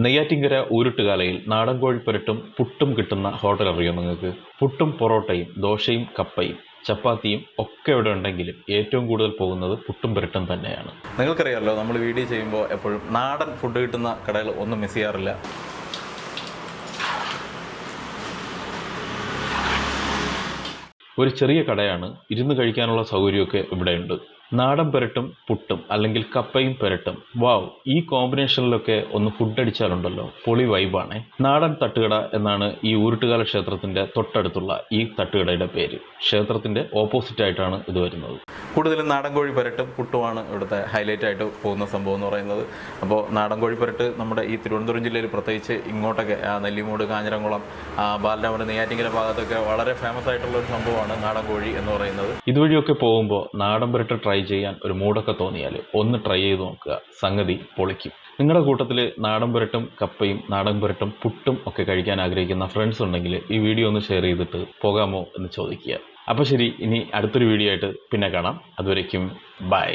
നെയ്യാറ്റിൻകര ഊരുട്ടുകാലയിൽ നാടൻ കോഴിപ്പരട്ടും പുട്ടും കിട്ടുന്ന ഹോട്ടൽ അറിയോ നിങ്ങൾക്ക്? പുട്ടും പൊറോട്ടയും ദോശയും കപ്പയും ചപ്പാത്തിയും ഒക്കെ ഇവിടെ ഉണ്ടെങ്കിലും ഏറ്റവും കൂടുതൽ പോകുന്നത് പുട്ടും പുരട്ടും തന്നെയാണ്. നിങ്ങൾക്കറിയാമല്ലോ, നമ്മൾ വീഡിയോ ചെയ്യുമ്പോൾ എപ്പോഴും നാടൻ ഫുഡ് കിട്ടുന്ന കടകൾ ഒന്നും മിസ് ചെയ്യാറില്ല. ഒരു ചെറിയ കടയാണ്, ഇരുന്ന് കഴിക്കാനുള്ള സൗകര്യമൊക്കെ ഇവിടെയുണ്ട്. നാടൻ പുരട്ടും പുട്ടും അല്ലെങ്കിൽ കപ്പയും പുരട്ടും, വാവ്, ഈ കോമ്പിനേഷനിലൊക്കെ ഒന്ന് ഫുഡ് അടിച്ചാലുണ്ടല്ലോ, പൊളി വൈബാണ്. നാടൻ തട്ടുകട എന്നാണ് ഈ ഊരുട്ടുകാല ക്ഷേത്രത്തിൻ്റെ തൊട്ടടുത്തുള്ള ഈ തട്ടുകടയുടെ പേര്. ക്ഷേത്രത്തിൻ്റെ ഓപ്പോസിറ്റ് ആയിട്ടാണ് ഇത് വരുന്നത്. കൂടുതലും നാടൻ കോഴി പുരട്ടും പുട്ടുമാണ് ഇവിടുത്തെ ഹൈലൈറ്റ് ആയിട്ട് പോകുന്ന സംഭവം എന്ന് പറയുന്നത്. അപ്പോൾ നാടൻ കോഴി പുരട്ട് നമ്മുടെ ഈ തിരുവനന്തപുരം ജില്ലയിൽ പ്രത്യേകിച്ച് ഇങ്ങോട്ടൊക്കെ നെല്ലിമൂട്, കാഞ്ഞിരംകുളം, ബാലരാമപുരം, നെയ്യാറ്റിൻകര ഭാഗത്തൊക്കെ വളരെ ഫേമസ് ആയിട്ടുള്ള ഒരു സംഭവമാണ് നാടൻ കോഴി എന്ന് പറയുന്നത്. ഇതുവഴിയൊക്കെ പോകുമ്പോൾ നാടൻ പുരട്ട് ട്രൈ ചെയ്യാൻ ഒരു മൂടൊക്കെ തോന്നിയാൽ ഒന്ന് ട്രൈ ചെയ്ത് നോക്കുക, സംഗതി പൊളിക്കും. നിങ്ങളുടെ കൂട്ടത്തിൽ നാടൻ പുരട്ടും കപ്പയും നാടൻ പുരട്ടും പുട്ടും ഒക്കെ കഴിക്കാൻ ആഗ്രഹിക്കുന്ന ഫ്രണ്ട്സ് ഉണ്ടെങ്കിൽ ഈ വീഡിയോ ഒന്ന് ഷെയർ ചെയ്തിട്ട് പോകാമോ എന്ന് ചോദിക്കുക. അപ്പോൾ ശരി, ഇനി അടുത്തൊരു വീഡിയോ ആയിട്ട് പിന്നെ കാണാം. അതുവരേക്കും ബൈ.